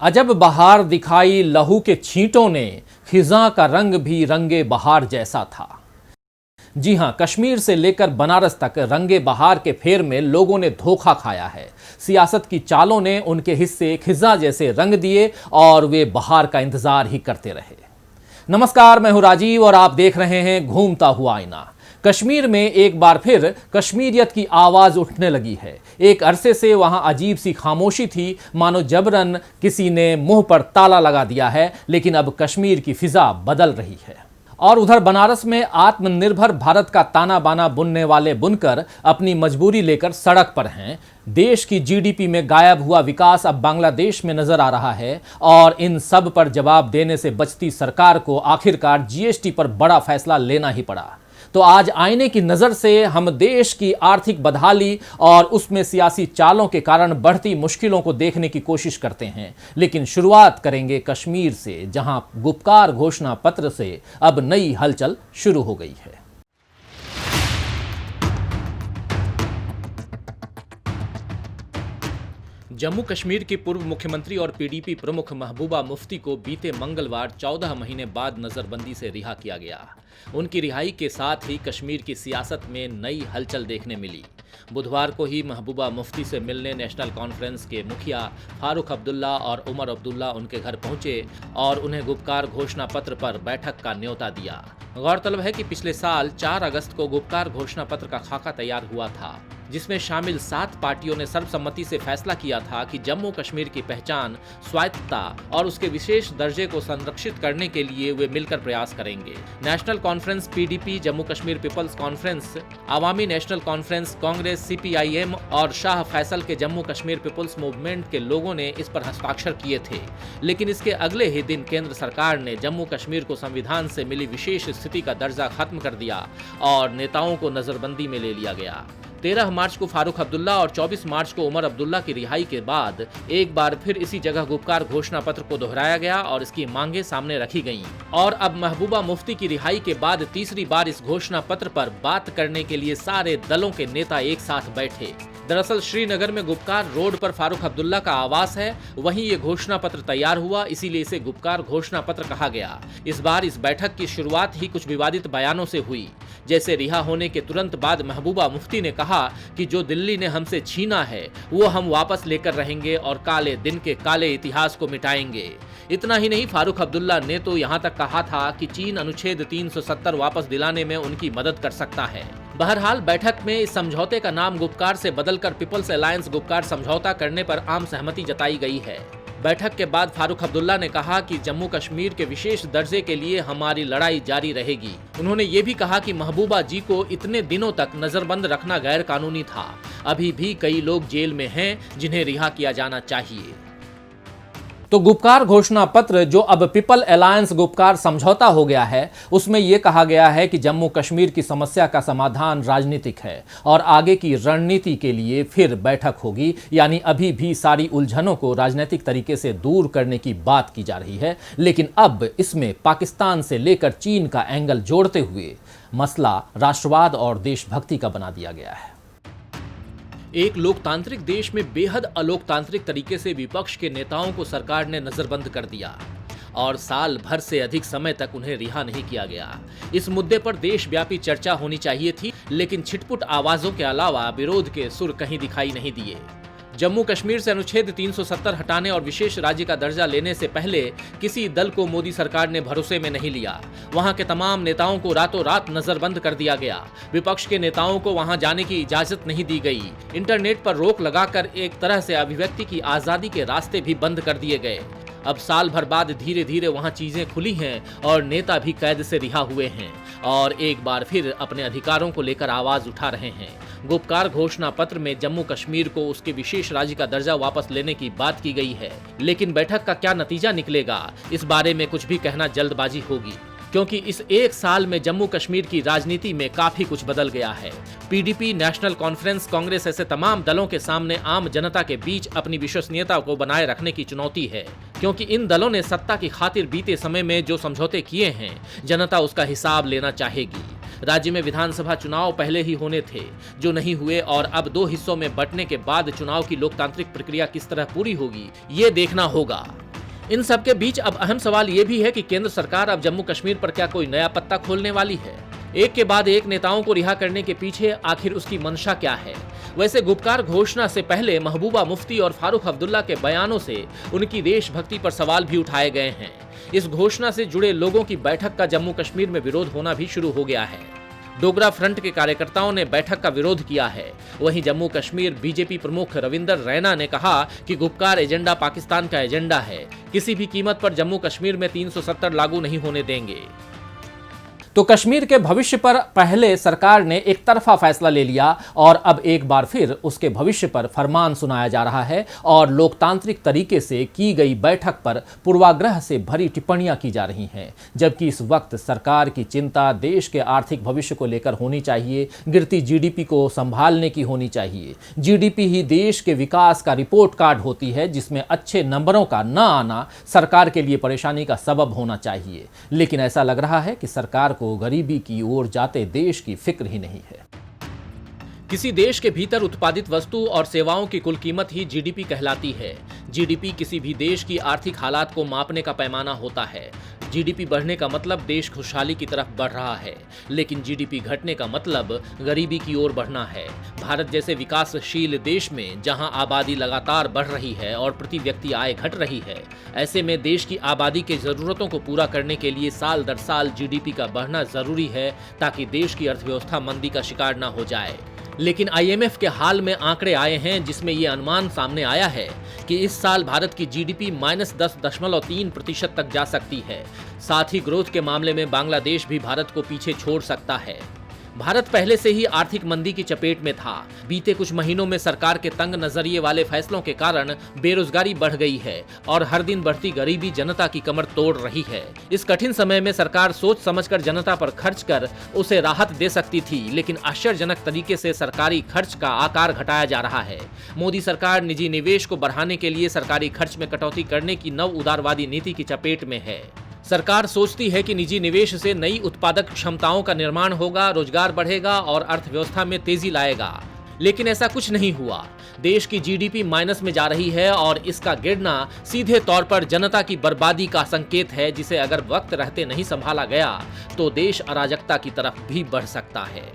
अजब बहार दिखाई लहू के छींटों ने, खिज़ां का रंग भी रंगे बहार जैसा था। जी हां, कश्मीर से लेकर बनारस तक रंगे बहार के फेर में लोगों ने धोखा खाया है। सियासत की चालों ने उनके हिस्से खिज़ां जैसे रंग दिए और वे बहार का इंतजार ही करते रहे। नमस्कार, मैं हूं राजीव और आप देख रहे हैं घूमता हुआ आईना। कश्मीर में एक बार फिर कश्मीरियत की आवाज उठने लगी है। एक अरसे से वहां अजीब सी खामोशी थी, मानो जबरन किसी ने मुंह पर ताला लगा दिया है। लेकिन अब कश्मीर की फिजा बदल रही है। और उधर बनारस में आत्मनिर्भर भारत का ताना बाना बुनने वाले बुनकर अपनी मजबूरी लेकर सड़क पर हैं। देश की जीडीपी में गायब हुआ विकास अब बांग्लादेश में नजर आ रहा है और इन सब पर जवाब देने से बचती सरकार को आखिरकार जीएसटी पर बड़ा फैसला लेना ही पड़ा। तो आज आईने की नजर से हम देश की आर्थिक बदहाली और उसमें सियासी चालों के कारण बढ़ती मुश्किलों को देखने की कोशिश करते हैं। लेकिन शुरुआत करेंगे कश्मीर से, जहां गुपकार घोषणा पत्र से अब नई हलचल शुरू हो गई है। जम्मू कश्मीर की पूर्व मुख्यमंत्री और पीडीपी प्रमुख महबूबा मुफ्ती को बीते मंगलवार 14 महीने बाद नजरबंदी से रिहा किया गया। उनकी रिहाई के साथ ही कश्मीर की सियासत में नई हलचल देखने मिली। बुधवार को ही महबूबा मुफ्ती से मिलने नेशनल कॉन्फ्रेंस के मुखिया फारूक अब्दुल्ला और उमर अब्दुल्ला उनके घर पहुंचे और उन्हें गुपकार घोषणा पत्र पर बैठक का न्योता दिया। गौरतलब है कि पिछले साल 4 अगस्त को गुपकार घोषणा पत्र का खाका तैयार हुआ था, जिसमें शामिल 7 पार्टियों ने सर्वसम्मति से फैसला किया था कि जम्मू कश्मीर की पहचान, स्वायत्तता और उसके विशेष दर्जे को संरक्षित करने के लिए वे मिलकर प्रयास करेंगे। नेशनल कॉन्फ्रेंस पीडीपी, जम्मू कश्मीर पीपल्स कॉन्फ्रेंस, अवामी नेशनल कॉन्फ्रेंस, कांग्रेस, सीपीआईएम और शाह फैसल के जम्मू कश्मीर पीपल्स मूवमेंट के लोगों ने इस पर हस्ताक्षर किए थे। लेकिन इसके अगले ही दिन केंद्र सरकार ने जम्मू कश्मीर को संविधान से मिली विशेष स्थिति का दर्जा खत्म कर दिया और नेताओं को नजरबंदी में ले लिया गया। 13 मार्च को फारूक अब्दुल्ला और 24 मार्च को उमर अब्दुल्ला की रिहाई के बाद एक बार फिर इसी जगह गुपकार घोषणा पत्र को दोहराया गया और इसकी मांगे सामने रखी गईं। और अब महबूबा मुफ्ती की रिहाई के बाद तीसरी बार इस घोषणा पत्र पर बात करने के लिए सारे दलों के नेता एक साथ बैठे। दरअसल श्रीनगर में गुपकार रोड पर फारूक अब्दुल्ला का आवास है, वहीं ये घोषणा पत्र तैयार हुआ, इसीलिए इसे गुपकार घोषणा पत्र कहा गया। इस बार इस बैठक की शुरुआत ही कुछ विवादित बयानों से हुई। जैसे रिहा होने के तुरंत बाद महबूबा मुफ्ती ने कहा कि जो दिल्ली ने हमसे छीना है वो हम वापस लेकर रहेंगे और काले दिन के काले इतिहास को मिटाएंगे। इतना ही नहीं, फारूक अब्दुल्ला ने तो यहाँ तक कहा था कि चीन अनुच्छेद 370 वापस दिलाने में उनकी मदद कर सकता है। बहरहाल बैठक में इस समझौते का नाम गुपकार से बदलकर पीपल्स अलायंस गुपकार समझौता करने पर आम सहमति जताई गई है। बैठक के बाद फारूक अब्दुल्ला ने कहा कि जम्मू कश्मीर के विशेष दर्जे के लिए हमारी लड़ाई जारी रहेगी। उन्होंने ये भी कहा कि महबूबा जी को इतने दिनों तक नजरबंद रखना गैर कानूनी था। अभी भी कई लोग जेल में हैं जिन्हें रिहा किया जाना चाहिए। तो गुपकार घोषणा पत्र, जो अब पीपल अलायंस गुपकार समझौता हो गया है, उसमें यह कहा गया है कि जम्मू कश्मीर की समस्या का समाधान राजनीतिक है और आगे की रणनीति के लिए फिर बैठक होगी। यानी अभी भी सारी उलझनों को राजनीतिक तरीके से दूर करने की बात की जा रही है, लेकिन अब इसमें पाकिस्तान से लेकर चीन का एंगल जोड़ते हुए मसला राष्ट्रवाद और देशभक्ति का बना दिया गया है। एक लोकतांत्रिक देश में बेहद अलोकतांत्रिक तरीके से विपक्ष के नेताओं को सरकार ने नजरबंद कर दिया और साल भर से अधिक समय तक उन्हें रिहा नहीं किया गया। इस मुद्दे पर देशव्यापी चर्चा होनी चाहिए थी, लेकिन छिटपुट आवाजों के अलावा विरोध के सुर कहीं दिखाई नहीं दिए। जम्मू कश्मीर से अनुच्छेद 370 हटाने और विशेष राज्य का दर्जा लेने से पहले किसी दल को मोदी सरकार ने भरोसे में नहीं लिया। वहां के तमाम नेताओं को रातों रात नजरबंद कर दिया गया। विपक्ष के नेताओं को वहां जाने की इजाजत नहीं दी गई। इंटरनेट पर रोक लगाकर एक तरह से अभिव्यक्ति की आजादी के रास्ते भी बंद कर दिए गए। अब साल भर बाद धीरे धीरे वहां चीजें खुली हैं और नेता भी कैद से रिहा हुए हैं और एक बार फिर अपने अधिकारों को लेकर आवाज उठा रहे हैं। गुपकार घोषणा पत्र में जम्मू कश्मीर को उसके विशेष राज्य का दर्जा वापस लेने की बात की गई है, लेकिन बैठक का क्या नतीजा निकलेगा, इस बारे में कुछ भी कहना जल्दबाजी होगी, क्योंकि इस एक साल में जम्मू कश्मीर की राजनीति में काफी कुछ बदल गया है। पीडीपी, नेशनल कॉन्फ्रेंस, कांग्रेस ऐसे तमाम दलों के सामने आम जनता के बीच अपनी विश्वसनीयता को बनाए रखने की चुनौती है, क्योंकि इन दलों ने सत्ता की खातिर बीते समय में जो समझौते किए हैं, जनता उसका हिसाब लेना चाहेगी। राज्य में विधानसभा चुनाव पहले ही होने थे जो नहीं हुए, और अब 2 हिस्सों में बंटने के बाद चुनाव की लोकतांत्रिक प्रक्रिया किस तरह पूरी होगी, ये देखना होगा। इन सब के बीच अब अहम सवाल ये भी है कि केंद्र सरकार अब जम्मू कश्मीर पर क्या कोई नया पत्ता खोलने वाली है। एक के बाद एक नेताओं को रिहा करने के पीछे आखिर उसकी मंशा क्या है। वैसे गुपकार घोषणा से पहले महबूबा मुफ्ती और फारूक अब्दुल्ला के बयानों से उनकी देशभक्ति पर सवाल भी उठाए गए हैं। इस घोषणा से जुड़े लोगों की बैठक का जम्मू कश्मीर में विरोध होना भी शुरू हो गया है। डोगरा फ्रंट के कार्यकर्ताओं ने बैठक का विरोध किया है। वहीं जम्मू कश्मीर बीजेपी प्रमुख रविंदर रैना ने कहा कि गुपकार एजेंडा पाकिस्तान का एजेंडा है, किसी भी कीमत पर जम्मू कश्मीर में 370 लागू नहीं होने देंगे। तो कश्मीर के भविष्य पर पहले सरकार ने एक तरफा फैसला ले लिया और अब एक बार फिर उसके भविष्य पर फरमान सुनाया जा रहा है और लोकतांत्रिक तरीके से की गई बैठक पर पूर्वाग्रह से भरी टिप्पणियां की जा रही हैं। जबकि इस वक्त सरकार की चिंता देश के आर्थिक भविष्य को लेकर होनी चाहिए, गिरती जीडीपी को संभालने की होनी चाहिए। जीडीपी ही देश के विकास का रिपोर्ट कार्ड होती है, जिसमें अच्छे नंबरों का न आना सरकार के लिए परेशानी का सबब होना चाहिए। लेकिन ऐसा लग रहा है कि सरकार को गरीबी की ओर जाते देश की फिक्र ही नहीं है। किसी देश के भीतर उत्पादित वस्तु और सेवाओं की कुल कीमत ही जीडीपी कहलाती है। जीडीपी किसी भी देश की आर्थिक हालात को मापने का पैमाना होता है। जीडीपी बढ़ने का मतलब देश खुशहाली की तरफ बढ़ रहा है, लेकिन जीडीपी घटने का मतलब गरीबी की ओर बढ़ना है। भारत जैसे विकासशील देश में जहां आबादी लगातार बढ़ रही है और प्रति व्यक्ति आय घट रही है, ऐसे में देश की आबादी के जरूरतों को पूरा करने के लिए साल दर साल जीडीपी का बढ़ना जरूरी है, ताकि देश की अर्थव्यवस्था मंदी का शिकार न हो जाए। लेकिन आईएमएफ के हाल में आंकड़े आए हैं, जिसमें ये अनुमान सामने आया है कि इस साल भारत की जीडीपी -10.3% तक जा सकती है। साथ ही ग्रोथ के मामले में बांग्लादेश भी भारत को पीछे छोड़ सकता है। भारत पहले से ही आर्थिक मंदी की चपेट में था। बीते कुछ महीनों में सरकार के तंग नजरिए वाले फैसलों के कारण बेरोजगारी बढ़ गई है और हर दिन बढ़ती गरीबी जनता की कमर तोड़ रही है। इस कठिन समय में सरकार सोच समझकर जनता पर खर्च कर उसे राहत दे सकती थी, लेकिन आश्चर्यजनक तरीके से सरकारी खर्च का आकार घटाया जा रहा है। मोदी सरकार निजी निवेश को बढ़ाने के लिए सरकारी खर्च में कटौती करने की नव उदारवादी नीति की चपेट में है। सरकार सोचती है कि निजी निवेश से नई उत्पादक क्षमताओं का निर्माण होगा, रोजगार बढ़ेगा और अर्थव्यवस्था में तेजी लाएगा। लेकिन ऐसा कुछ नहीं हुआ। देश की जीडीपी माइनस में जा रही है और इसका गिरना सीधे तौर पर जनता की बर्बादी का संकेत है, जिसे अगर वक्त रहते नहीं संभाला गया तो देश अराजकता की तरफ भी बढ़ सकता है।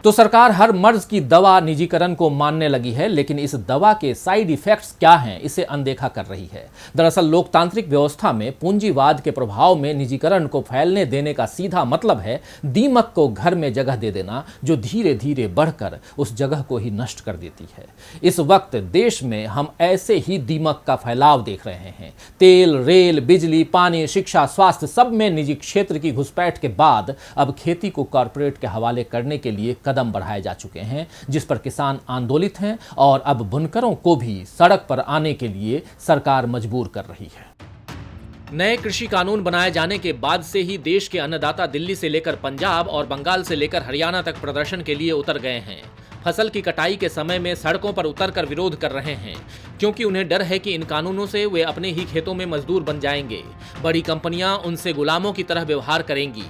तो सरकार हर मर्ज की दवा निजीकरण को मानने लगी है, लेकिन इस दवा के साइड इफेक्ट्स क्या हैं, इसे अनदेखा कर रही है। दरअसल लोकतांत्रिक व्यवस्था में पूंजीवाद के प्रभाव में निजीकरण को फैलने देने का सीधा मतलब है दीमक को घर में जगह दे देना, जो धीरे धीरे बढ़कर उस जगह को ही नष्ट कर देती है। इस वक्त देश में हम ऐसे ही दीमक का फैलाव देख रहे हैं। तेल, रेल, बिजली, पानी, शिक्षा, स्वास्थ्य सब में निजी क्षेत्र की घुसपैठ के बाद अब खेती को कॉरपोरेट के हवाले करने के लिए कदम बढ़ाए जा चुके हैं, जिस पर किसान आंदोलित हैं और अब बुनकरों को भी सड़क पर आने के लिए सरकार मजबूर कर रही है। नए कृषि कानून बनाए जाने के बाद से ही देश के अन्नदाता दिल्ली से लेकर पंजाब और बंगाल से लेकर हरियाणा तक प्रदर्शन के लिए उतर गए हैं। फसल की कटाई के समय में सड़कों पर उतरकर विरोध कर रहे हैं, क्योंकि उन्हें डर है कि इन कानूनों से वे अपने ही खेतों में मजदूर बन जाएंगे। बड़ी कंपनियां उनसे गुलामों की तरह व्यवहार करेंगी।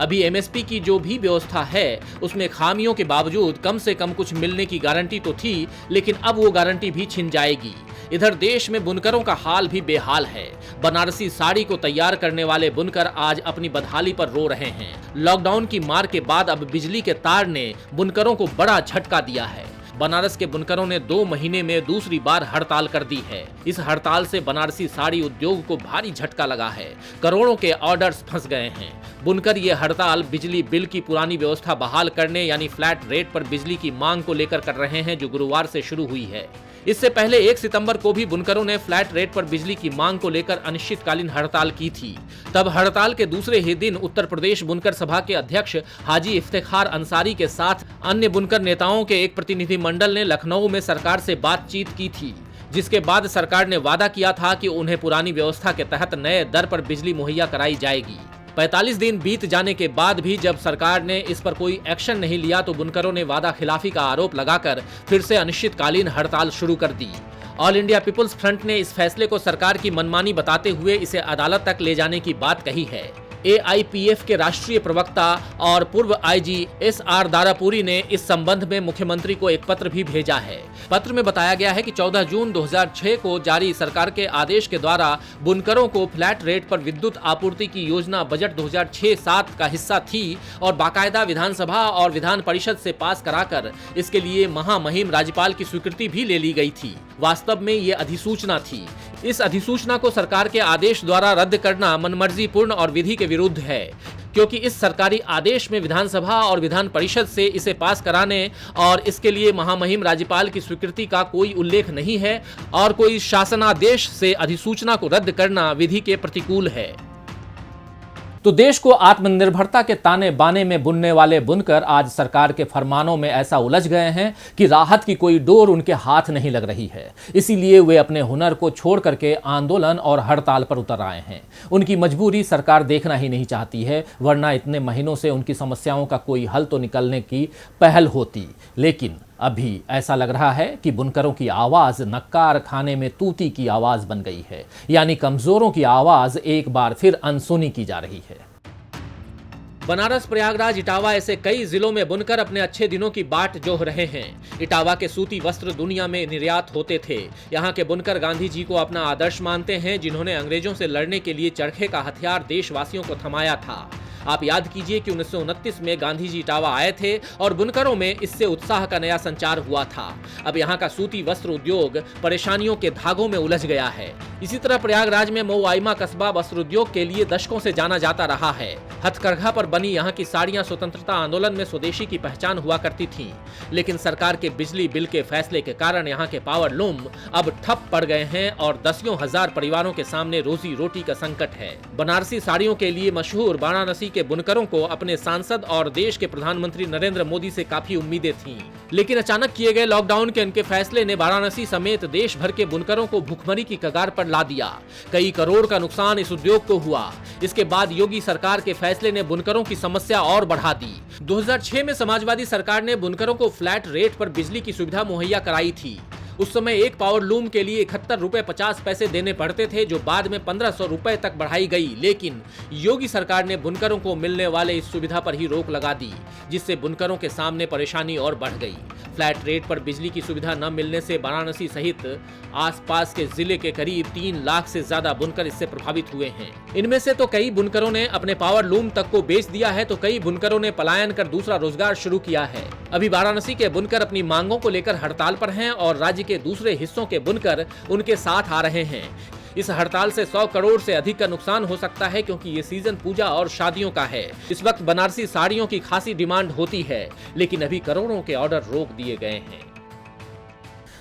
अभी एमएसपी की जो भी व्यवस्था है, उसमें खामियों के बावजूद कम से कम कुछ मिलने की गारंटी तो थी, लेकिन अब वो गारंटी भी छिन जाएगी। इधर देश में बुनकरों का हाल भी बेहाल है। बनारसी साड़ी को तैयार करने वाले बुनकर आज अपनी बदहाली पर रो रहे हैं। लॉकडाउन की मार के बाद अब बिजली के तार ने बुनकरों को बड़ा झटका दिया है। बनारस के बुनकरों ने 2 महीने में दूसरी बार हड़ताल कर दी है। इस हड़ताल से बनारसी साड़ी उद्योग को भारी झटका लगा है। करोड़ों के ऑर्डर्स फंस गए हैं। बुनकर ये हड़ताल बिजली बिल की पुरानी व्यवस्था बहाल करने यानी फ्लैट रेट पर बिजली की मांग को लेकर कर रहे हैं, जो गुरुवार से शुरू हुई है। इससे पहले 1 सितंबर को भी बुनकरों ने फ्लैट रेट पर बिजली की मांग को लेकर अनिश्चितकालीन हड़ताल की थी। तब हड़ताल के दूसरे ही दिन उत्तर प्रदेश बुनकर सभा के अध्यक्ष हाजी इफ्तिखार अंसारी के साथ अन्य बुनकर नेताओं के एक प्रतिनिधिमंडल ने लखनऊ में सरकार से बातचीत की थी, जिसके बाद सरकार ने वादा किया था कि उन्हें पुरानी व्यवस्था के तहत नए दर पर बिजली मुहैया कराई जाएगी। 45 दिन बीत जाने के बाद भी जब सरकार ने इस पर कोई एक्शन नहीं लिया, तो बुनकरों ने वादा खिलाफी का आरोप लगाकर फिर से अनिश्चितकालीन हड़ताल शुरू कर दी। ऑल इंडिया पीपुल्स फ्रंट ने इस फैसले को सरकार की मनमानी बताते हुए इसे अदालत तक ले जाने की बात कही है। एआईपीएफ के राष्ट्रीय प्रवक्ता और पूर्व आईजी एसआर दारापुरी ने इस संबंध में मुख्यमंत्री को एक पत्र भी भेजा है। पत्र में बताया गया है कि 14 जून 2006 को जारी सरकार के आदेश के द्वारा बुनकरों को फ्लैट रेट पर विद्युत आपूर्ति की योजना बजट 2006-07 का हिस्सा थी और बाकायदा विधानसभा और विधान परिषद से पास कराकर इसके लिए महामहिम राज्यपाल की स्वीकृति भी ले ली गई थी। वास्तव में ये अधिसूचना थी। इस अधिसूचना को सरकार के आदेश द्वारा रद्द करना मनमर्जीपूर्ण और विधि के विरुद्ध है, क्योंकि इस सरकारी आदेश में विधानसभा और विधान परिषद से इसे पास कराने और इसके लिए महामहिम राज्यपाल की स्वीकृति का कोई उल्लेख नहीं है और कोई शासनादेश से अधिसूचना को रद्द करना विधि के प्रतिकूल है। तो देश को आत्मनिर्भरता के ताने बाने में बुनने वाले बुनकर आज सरकार के फरमानों में ऐसा उलझ गए हैं कि राहत की कोई डोर उनके हाथ नहीं लग रही है। इसीलिए वे अपने हुनर को छोड़ करके आंदोलन और हड़ताल पर उतर आए हैं। उनकी मजबूरी सरकार देखना ही नहीं चाहती है, वरना इतने महीनों से उनकी समस्याओं का कोई हल तो निकलने की पहल होती। लेकिन अभी ऐसा लग रहा है कि बुनकरों की आवाज नक्कार खाने में तूती की आवाज बन गई है, यानी कमजोरों की आवाज एक बार फिर अनसुनी की जा रही है। बनारस, प्रयागराज, इटावा ऐसे कई जिलों में बुनकर अपने अच्छे दिनों की बाट जोह रहे हैं। इटावा के सूती वस्त्र दुनिया में निर्यात होते थे। यहाँ के बुनकर गांधी जी को अपना आदर्श मानते हैं, जिन्होंने अंग्रेजों से लड़ने के लिए चरखे का हथियार देशवासियों को थमाया था। आप याद कीजिए कि 1929 में गांधी जी इटावा आए थे और बुनकरों में इससे उत्साह का नया संचार हुआ था। अब यहाँ का सूती वस्त्र उद्योग परेशानियों के धागों में उलझ गया है। इसी तरह प्रयागराज में मऊ आइमा कस्बा वस्त्र उद्योग के लिए दशकों से जाना जाता रहा है। हथकरघा पर बनी यहाँ की साड़ियां स्वतंत्रता आंदोलन में स्वदेशी की पहचान हुआ करती थीं, लेकिन सरकार के बिजली बिल के फैसले के कारण यहाँ के पावर लूम अब ठप पड़ गए हैं और दसियों हजार परिवारों के सामने रोजी रोटी का संकट है। बनारसी साड़ियों के लिए मशहूर वाराणसी के बुनकरों को अपने सांसद और देश के प्रधानमंत्री नरेंद्र मोदी से काफी उम्मीदें थीं, लेकिन अचानक किए गए लॉकडाउन के उनके फैसले ने वाराणसी समेत देश भर के बुनकरों को भुखमरी की कगार पर ला दिया। कई करोड़ का नुकसान इस उद्योग को हुआ। इसके बाद योगी सरकार के फैसले ने बुनकरों की समस्या और बढ़ा दी। 2006 में समाजवादी सरकार ने बुनकरों को फ्लैट रेट पर बिजली की सुविधा मुहैया कराई थी। उस समय एक पावर लूम के लिए 71 रुपए 50 पैसे देने पड़ते थे, जो बाद में 1500 रुपए तक बढ़ाई गई। लेकिन योगी सरकार ने बुनकरों को मिलने वाले इस सुविधा पर ही रोक लगा दी, जिससे बुनकरों के सामने परेशानी और बढ़ गई। फ्लैट रेट पर बिजली की सुविधा न मिलने से वाराणसी सहित आसपास के जिले के करीब 3 लाख से ज्यादा बुनकर इससे प्रभावित हुए हैं। इनमें से तो कई बुनकरों ने अपने पावर लूम तक को बेच दिया है, तो कई बुनकरों ने पलायन कर दूसरा रोजगार शुरू किया है। अभी वाराणसी के बुनकर अपनी मांगों को लेकर हड़ताल पर हैं और राज्य के दूसरे हिस्सों के बुनकर उनके साथ आ रहे हैं। इस हड़ताल से 100 करोड़ से अधिक का नुकसान हो सकता है, क्योंकि ये सीजन पूजा और शादियों का है। इस वक्त बनारसी साड़ियों की खासी डिमांड होती है, लेकिन अभी करोड़ों के ऑर्डर रोक दिए गए हैं।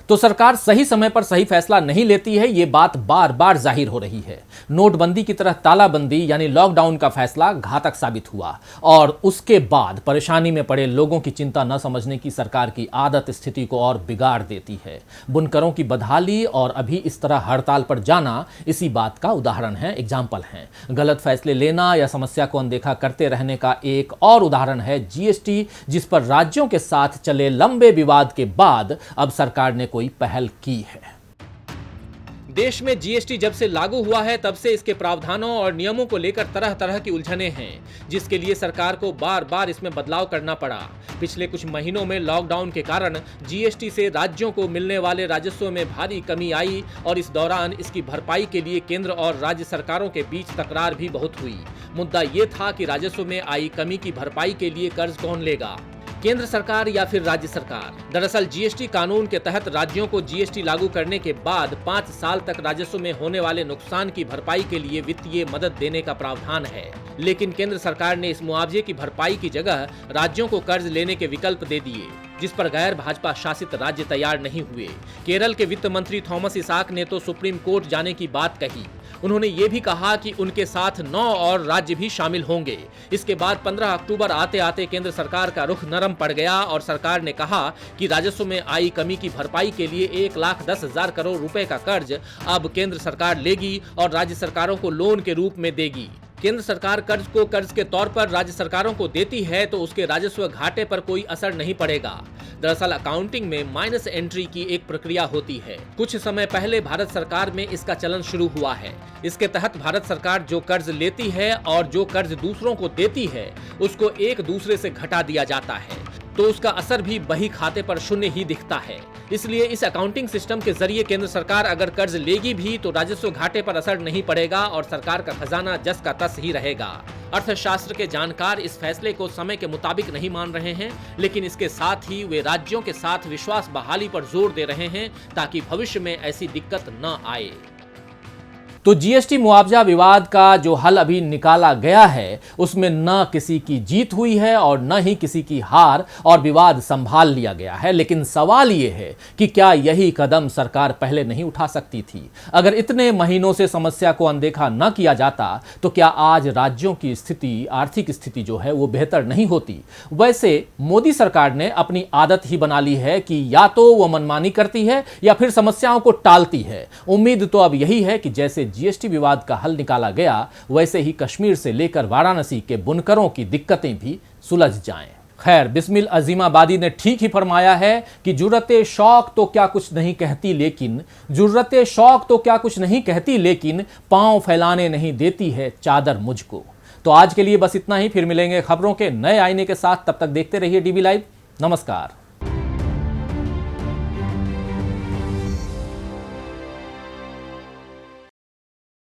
तो सरकार सही समय पर सही फैसला नहीं लेती है, ये बात बार बार जाहिर हो रही है। नोटबंदी की तरह तालाबंदी यानी लॉकडाउन का फैसला घातक साबित हुआ और उसके बाद परेशानी में पड़े लोगों की चिंता न समझने की सरकार की आदत स्थिति को और बिगाड़ देती है। बुनकरों की बदहाली और अभी इस तरह हड़ताल पर जाना इसी बात का उदाहरण है, एग्जाम्पल है। गलत फैसले लेना या समस्या को अनदेखा करते रहने का एक और उदाहरण है जीएसटी, जिस पर राज्यों के साथ चले लंबे विवाद के बाद अब सरकार ने कोई पहल की है। देश में जीएसटी जब से लागू हुआ है तब से इसके प्रावधानों और नियमों को लेकर तरह तरह की उलझनें हैं, जिसके लिए सरकार को बार बार इसमें बदलाव करना पड़ा। पिछले कुछ महीनों में लॉकडाउन के कारण जीएसटी से राज्यों को मिलने वाले राजस्व में भारी कमी आई और इस दौरान इसकी भरपाई के लिए केंद्र और राज्य सरकारों के बीच तकरार भी बहुत हुई। मुद्दा ये था कि राजस्व में आई कमी की भरपाई के लिए कर्ज कौन लेगा, केंद्र सरकार या फिर राज्य सरकार। दरअसल जीएसटी कानून के तहत राज्यों को जीएसटी लागू करने के बाद 5 साल तक राजस्व में होने वाले नुकसान की भरपाई के लिए वित्तीय मदद देने का प्रावधान है, लेकिन केंद्र सरकार ने इस मुआवजे की भरपाई की जगह राज्यों को कर्ज लेने के विकल्प दे दिए, जिस पर गैर भाजपा शासित राज्य तैयार नहीं हुए। केरल के वित्त मंत्री थॉमस इसाक ने तो सुप्रीम कोर्ट जाने की बात कही। उन्होंने ये भी कहा कि उनके साथ 9 और राज्य भी शामिल होंगे। इसके बाद 15 अक्टूबर आते आते केंद्र सरकार का रुख नरम पड़ गया और सरकार ने कहा कि राजस्व में आई कमी की भरपाई के लिए 1,10,000 करोड़ रुपए का कर्ज अब केंद्र सरकार लेगी और राज्य सरकारों को लोन के रूप में देगी। केंद्र सरकार कर्ज को कर्ज के तौर पर राज्य सरकारों को देती है तो उसके राजस्व घाटे पर कोई असर नहीं पड़ेगा। दरअसल अकाउंटिंग में माइनस एंट्री की एक प्रक्रिया होती है। कुछ समय पहले भारत सरकार में इसका चलन शुरू हुआ है। इसके तहत भारत सरकार जो कर्ज लेती है और जो कर्ज दूसरों को देती है उसको एक दूसरे से घटा दिया जाता है, तो उसका असर भी बही खाते पर शून्य ही दिखता है। इसलिए इस अकाउंटिंग सिस्टम के जरिए केंद्र सरकार अगर कर्ज लेगी भी तो राजस्व घाटे पर असर नहीं पड़ेगा और सरकार का खजाना जस का तस ही रहेगा। अर्थशास्त्र के जानकार इस फैसले को समय के मुताबिक नहीं मान रहे हैं, लेकिन इसके साथ ही वे राज्यों के साथ विश्वास बहाली पर जोर दे रहे हैं ताकि भविष्य में ऐसी दिक्कत न आए। तो जीएसटी मुआवजा विवाद का जो हल अभी निकाला गया है उसमें न किसी की जीत हुई है और न ही किसी की हार, और विवाद संभाल लिया गया है। लेकिन सवाल यह है कि क्या यही कदम सरकार पहले नहीं उठा सकती थी? अगर इतने महीनों से समस्या को अनदेखा न किया जाता तो क्या आज राज्यों की स्थिति, आर्थिक स्थिति जो है वो बेहतर नहीं होती? वैसे मोदी सरकार ने अपनी आदत ही बना ली है कि या तो वो मनमानी करती है या फिर समस्याओं को टालती है। उम्मीद तो अब यही है कि जैसे जीएसटी विवाद का हल निकाला गया वैसे ही कश्मीर से लेकर वाराणसी के बुनकरों की दिक्कतें भी सुलझ जाएं। खैर, बिस्मिल अजीमाबादी ने ठीक ही फरमाया है कि जुर्रते शौक तो क्या कुछ नहीं कहती लेकिन पांव फैलाने नहीं देती है चादर मुझको। तो आज के लिए बस इतना ही। फिर मिलेंगे खबरों के नए आईने के साथ। तब तक देखते रहिए डीबी लाइव। नमस्कार।